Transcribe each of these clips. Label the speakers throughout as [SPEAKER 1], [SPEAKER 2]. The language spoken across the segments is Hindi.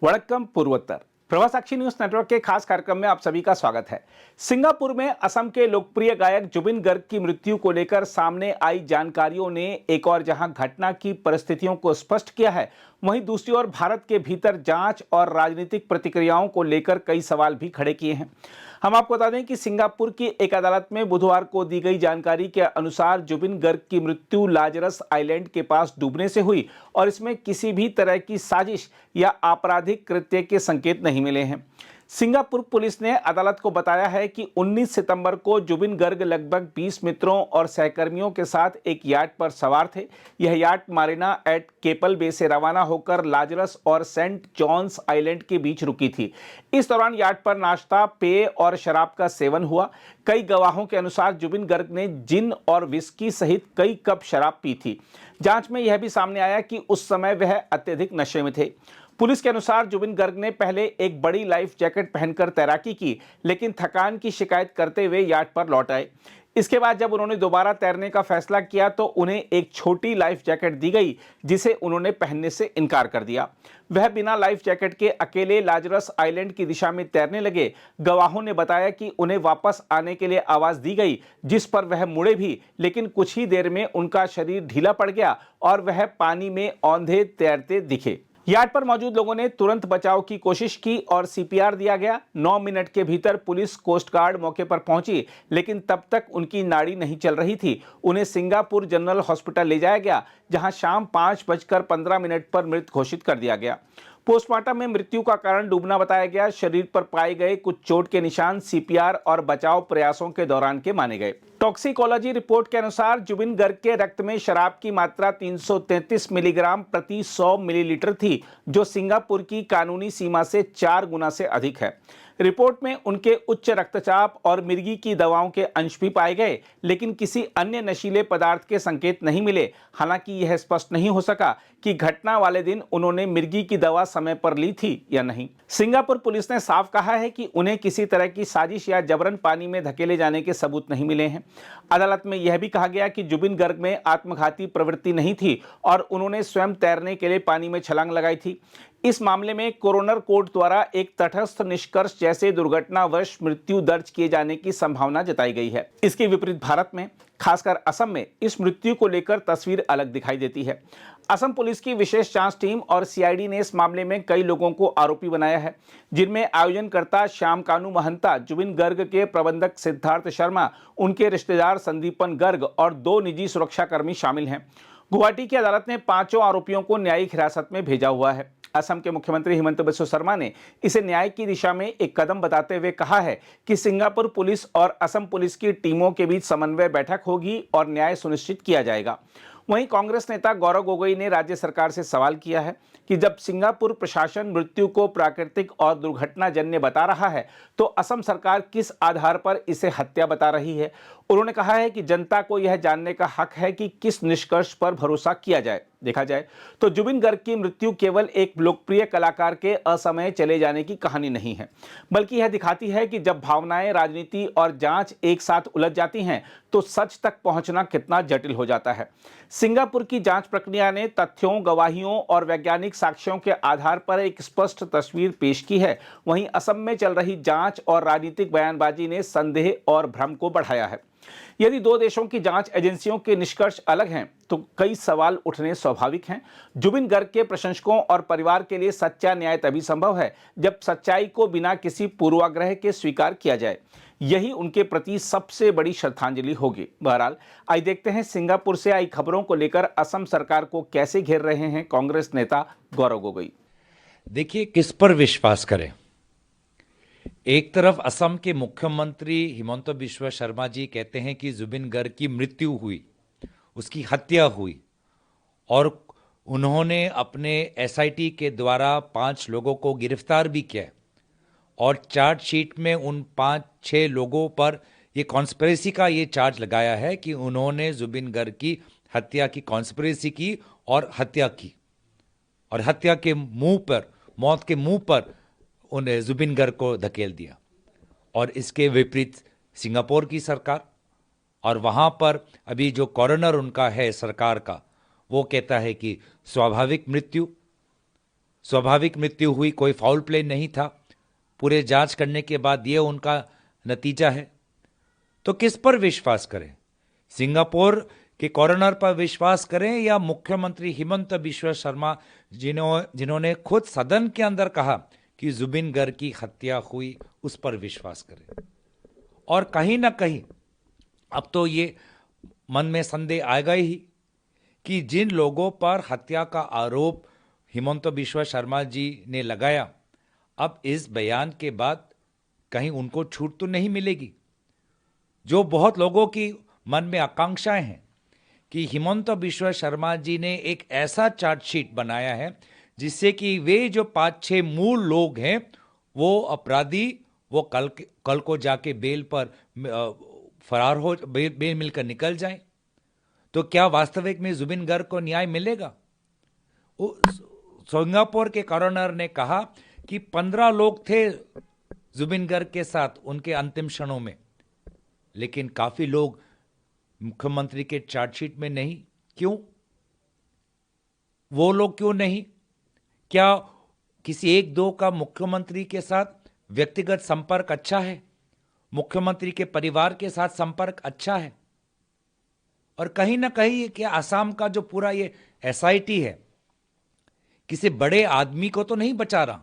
[SPEAKER 1] वड़क्कम पूर्वोत्तर प्रवास साक्षी न्यूज नेटवर्क के खास कार्यक्रम में आप सभी का स्वागत है। सिंगापुर में असम के लोकप्रिय गायक जुबिन गर्ग की मृत्यु को लेकर सामने आई जानकारियों ने एक और जहां घटना की परिस्थितियों को स्पष्ट किया है, वहीं दूसरी ओर भारत के भीतर जांच और राजनीतिक प्रतिक्रियाओं को लेकर कई सवाल भी खड़े किए हैं। हम आपको बता दें कि सिंगापुर की एक अदालत में बुधवार को दी गई जानकारी के अनुसार जुबिन गर्ग की मृत्यु लाजरस आइलैंड के पास डूबने से हुई और इसमें किसी भी तरह की साजिश या आपराधिक कृत्य के संकेत नहीं मिले हैं। सिंगापुर पुलिस ने अदालत को बताया है कि 19 सितंबर को जुबिन गर्ग लगभग 20 मित्रों और सहकर्मियों के साथ एक याट पर सवार थे। यह याट मारिना एट केपल बे से रवाना होकर लाजरस और सेंट जॉन्स आइलैंड के बीच रुकी थी। इस दौरान याट पर नाश्ता, पेय और शराब का सेवन हुआ। कई गवाहों के अनुसार जुबिन गर्ग ने जिन और विस्की सहित कई कप शराब पी थी। जांच में यह भी सामने आया कि उस समय वह अत्यधिक नशे में थे। पुलिस के अनुसार जुबिन गर्ग ने पहले एक बड़ी लाइफ जैकेट पहनकर तैराकी की, लेकिन थकान की शिकायत करते हुए याट पर लौट आए। इसके बाद जब उन्होंने दोबारा तैरने का फैसला किया तो उन्हें एक छोटी लाइफ जैकेट दी गई, जिसे उन्होंने पहनने से इनकार कर दिया। वह बिना लाइफ जैकेट के अकेले लाजरस आइलैंड की दिशा में तैरने लगे। गवाहों ने बताया कि उन्हें वापस आने के लिए आवाज दी गई, जिस पर वह मुड़े भी, लेकिन कुछ ही देर में उनका शरीर ढीला पड़ गया और वह पानी में औंधे तैरते दिखे। यार्ड पर मौजूद लोगों ने तुरंत बचाव की कोशिश की और सीपीआर दिया गया। 9 मिनट के भीतर पुलिस, कोस्ट गार्ड मौके पर पहुंची, लेकिन तब तक उनकी नाड़ी नहीं चल रही थी। उन्हें सिंगापुर जनरल हॉस्पिटल ले जाया गया, जहां शाम 5:15 पर मृत घोषित कर दिया गया। पोस्टमार्टम में मृत्यु का कारण डूबना बताया गया। शरीर पर पाए गए कुछ चोट के निशान सीपीआर और बचाव प्रयासों के दौरान के माने गए। टॉक्सिकोलॉजी रिपोर्ट के अनुसार जुबिन गर्ग के रक्त में शराब की मात्रा 333 मिलीग्राम प्रति 100 मिलीलीटर थी, जो सिंगापुर की कानूनी सीमा से 4 गुना से अधिक है। रिपोर्ट में उनके उच्च रक्तचाप और मिर्गी की दवाओं के अंश भी पाए गए, लेकिन किसी अन्य नशीले पदार्थ के संकेत नहीं मिले। हालांकि यह स्पष्ट नहीं हो सका कि घटना वाले दिन उन्होंने मिर्गी की दवा समय पर ली थी या नहीं। सिंगापुर पुलिस ने साफ कहा है कि उन्हें किसी तरह की साजिश या जबरन पानी में धकेले जाने के सबूत नहीं मिले हैं। अदालत में यह भी कहा गया कि जुबिन गर्ग में आत्मघाती प्रवृत्ति नहीं थी और उन्होंने स्वयं तैरने के लिए पानी में छलांग लगाई थी। इस मामले में कोरोनर कोर्ट द्वारा एक तटस्थ निष्कर्ष जैसे दुर्घटनावश मृत्यु दर्ज किए जाने की संभावना जताई गई है। इसके विपरीत भारत में, खासकर असम में, इस मृत्यु को लेकर तस्वीर अलग दिखाई देती है। असम पुलिस की विशेष जांच टीम और सीआईडी ने इस मामले में कई लोगों को आरोपी बनाया है, जिनमें आयोजनकर्ता श्याम कानू महंता, जुबिन गर्ग के प्रबंधक सिद्धार्थ शर्मा, उनके रिश्तेदार संदीपन गर्ग और 2 निजी सुरक्षाकर्मी शामिल हैं। गुवाहाटी की अदालत ने 5 आरोपियों को न्यायिक हिरासत में भेजा हुआ है। असम के मुख्यमंत्री हिमंत बिस्वा शर्मा ने इसे न्याय की दिशा में एक कदम बताते हुए कहा है कि सिंगापुर पुलिस और असम पुलिस की टीमों के बीच समन्वय बैठक होगी और न्याय सुनिश्चित किया जाएगा। वहीं कांग्रेस नेता गौरव गोगोई ने राज्य सरकार से सवाल किया है कि जब सिंगापुर प्रशासन मृत्यु को प्राकृतिक और दुर्घटनाजन्य बता रहा है, तो असम सरकार किस आधार पर इसे हत्या बता रही है। उन्होंने कहा है कि जनता को यह जानने का हक है कि किस निष्कर्ष पर भरोसा किया जाए। देखा जाए तो जुबिन गर्ग की मृत्यु केवल एक लोकप्रिय कलाकार के असमय चले जाने की कहानी नहीं है, बल्कि यह दिखाती है कि जब भावनाएं, राजनीति और जांच एक साथ उलझ जाती हैं, तो सच तक पहुंचना कितना जटिल हो जाता है। सिंगापुर की जांच प्रक्रिया ने तथ्यों, गवाहियों और वैज्ञानिक साक्ष्यों के आधार पर एक स्पष्ट तस्वीर पेश की है। वहीं असम में चल रही जांच और राजनीतिक बयानबाजी ने संदेह और भ्रम को बढ़ाया है। यदि 2 देशों की जांच एजेंसियों के निष्कर्ष अलग हैं, तो कई सवाल उठने स्वाभाविक हैं। जुबिन गर्ग के प्रशंसकों और परिवार के लिए सच्चा न्याय तभी संभव है जब सच्चाई को बिना किसी पूर्वाग्रह के स्वीकार किया जाए। यही उनके प्रति सबसे बड़ी श्रद्धांजलि होगी। बहरहाल, आइए देखते हैं सिंगापुर से आई खबरों को लेकर असम सरकार को कैसे घेर रहे हैं कांग्रेस नेता गौरव गोगोई।
[SPEAKER 2] देखिए, किस पर विश्वास करें। एक तरफ असम के मुख्यमंत्री हिमंत बिस्वा शर्मा जी कहते हैं कि जुबिन गर्ग की मृत्यु हुई, उसकी हत्या हुई, और उन्होंने अपने एसआईटी के द्वारा 5 लोगों को गिरफ्तार भी किया और चार्जशीट में उन 5-6 लोगों पर ये कॉन्स्पिरेसी का ये चार्ज लगाया है कि उन्होंने जुबिन गर्ग की हत्या की कॉन्स्पिरेसी की और हत्या की, और हत्या के मुंह पर, मौत के मुंह पर उन्हें जुबिन गर्ग को धकेल दिया। और इसके विपरीत सिंगापुर की सरकार, और वहाँ पर अभी जो कॉरोनर उनका है सरकार का, वो कहता है कि स्वाभाविक मृत्यु, स्वाभाविक मृत्यु हुई, कोई फाउल प्ले नहीं था। पूरे जांच करने के बाद ये उनका नतीजा है। तो किस पर विश्वास करें? सिंगापुर के कॉरोनर पर विश्वास करें या मुख्यमंत्री हिमंत बिश्वा शर्मा जिन्होंने खुद सदन के अंदर कहा कि जुबिन गर्ग की हत्या हुई, उस पर विश्वास करें? और कहीं ना कहीं अब तो ये मन में संदेह आएगा ही कि जिन लोगों पर हत्या का आरोप हिमंत बिश्वा शर्मा जी ने लगाया, अब इस बयान के बाद कहीं उनको छूट तो नहीं मिलेगी। जो बहुत लोगों की मन में आकांक्षाएं हैं कि हिमंत बिश्वा शर्मा जी ने एक ऐसा चार्जशीट बनाया है जिससे कि वे जो 5-6 मूल लोग हैं, वो अपराधी, वो कल को जाके बेल पर फरार हो, बेल मिलकर निकल जाएं। तो क्या वास्तविक में जुबिन गर्ग को न्याय मिलेगा? सिंगापुर के कॉरोनर ने कहा कि 15 लोग थे जुबिन गर्ग के साथ उनके अंतिम क्षणों में, लेकिन काफी लोग मुख्यमंत्री के चार्जशीट में नहीं। क्यों? वो लोग क्यों नहीं? क्या किसी एक दो का मुख्यमंत्री के साथ व्यक्तिगत संपर्क अच्छा है? मुख्यमंत्री के परिवार के साथ संपर्क अच्छा है? और कहीं ना कहीं क्या असम का जो पूरा ये एसआईटी है, किसी बड़े आदमी को तो नहीं बचा रहा?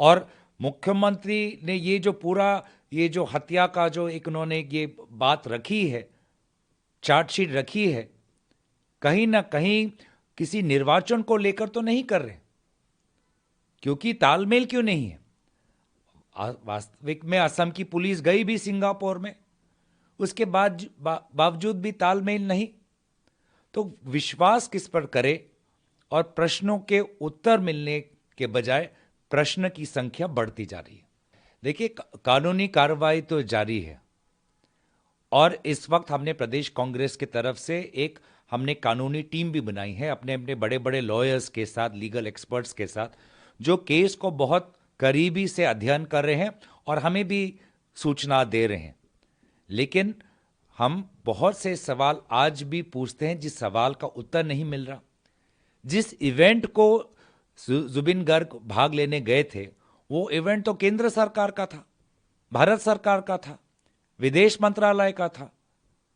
[SPEAKER 2] और मुख्यमंत्री ने ये जो पूरा ये जो हत्या का जो एक उन्होंने ये बात रखी है, चार्जशीट रखी है, कहीं ना कहीं किसी निर्वाचन को लेकर तो नहीं कर रहे? क्योंकि तालमेल क्यों नहीं है? वास्तविक में असम की पुलिस गई भी सिंगापुर में, उसके बाद बावजूद भी तालमेल नहीं। तो विश्वास किस पर करे? और प्रश्नों के उत्तर मिलने के बजाय प्रश्न की संख्या बढ़ती जा रही है। देखिए, कानूनी कार्रवाई तो जारी है और इस वक्त हमने प्रदेश कांग्रेस की तरफ से हमने कानूनी टीम भी बनाई है अपने अपने बड़े बड़े लॉयर्स के साथ, लीगल एक्सपर्ट्स के साथ, जो केस को बहुत करीबी से अध्ययन कर रहे हैं और हमें भी सूचना दे रहे हैं। लेकिन हम बहुत से सवाल आज भी पूछते हैं जिस सवाल का उत्तर नहीं मिल रहा। जिस इवेंट को जुबिन गर्ग भाग लेने गए थे, वो इवेंट तो केंद्र सरकार का था, भारत सरकार का था, विदेश मंत्रालय का था,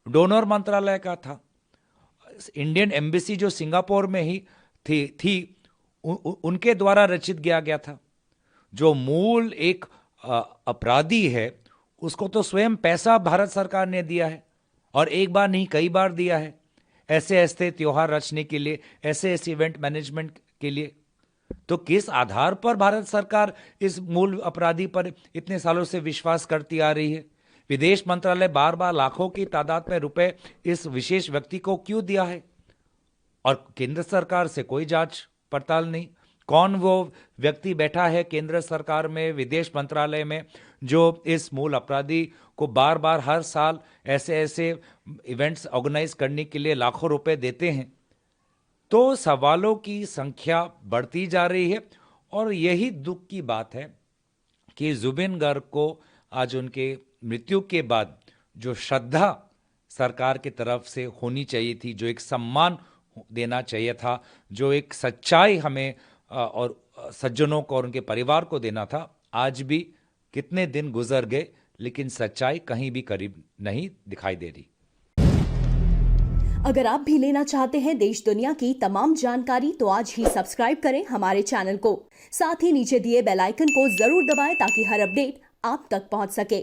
[SPEAKER 2] डोनर मंत्रालय का था। इंडियन एम्बेसी जो सिंगापुर में ही थी उनके द्वारा रचित किया गया था। जो मूल एक अपराधी है उसको तो स्वयं पैसा भारत सरकार ने दिया है और एक बार नहीं कई बार दिया है ऐसे ऐसे त्योहार रचने के लिए, ऐसे ऐसे इवेंट मैनेजमेंट के लिए। तो किस आधार पर भारत सरकार इस मूल अपराधी पर इतने सालों से विश्वास करती आ रही है? विदेश मंत्रालय बार बार लाखों की तादाद में रुपए इस विशेष व्यक्ति को क्यों दिया है? और केंद्र सरकार से कोई जांच पड़ताल नहीं। कौन वो व्यक्ति बैठा है केंद्र सरकार में, विदेश मंत्रालय में, जो इस मूल अपराधी को बार बार हर साल ऐसे ऐसे इवेंट्स ऑर्गेनाइज करने के लिए लाखों रुपए देते हैं? तो सवालों की संख्या बढ़ती जा रही है और यही दुख की बात है कि जुबिन गर्ग को आज उनके मृत्यु के बाद जो श्रद्धा सरकार की तरफ से होनी चाहिए थी, जो एक सम्मान देना चाहिए था, जो एक सच्चाई हमें और सज्जनों को और उनके परिवार को देना था, आज भी कितने दिन गुजर गए लेकिन सच्चाई कहीं भी करीब नहीं दिखाई दे रही।
[SPEAKER 3] अगर आप भी लेना चाहते हैं देश दुनिया की तमाम जानकारी तो आज ही सब्सक्राइब करें हमारे चैनल को। साथ ही नीचे दिए बेल आइकन को जरूर दबाएं ताकि हर अपडेट आप तक पहुंच सके।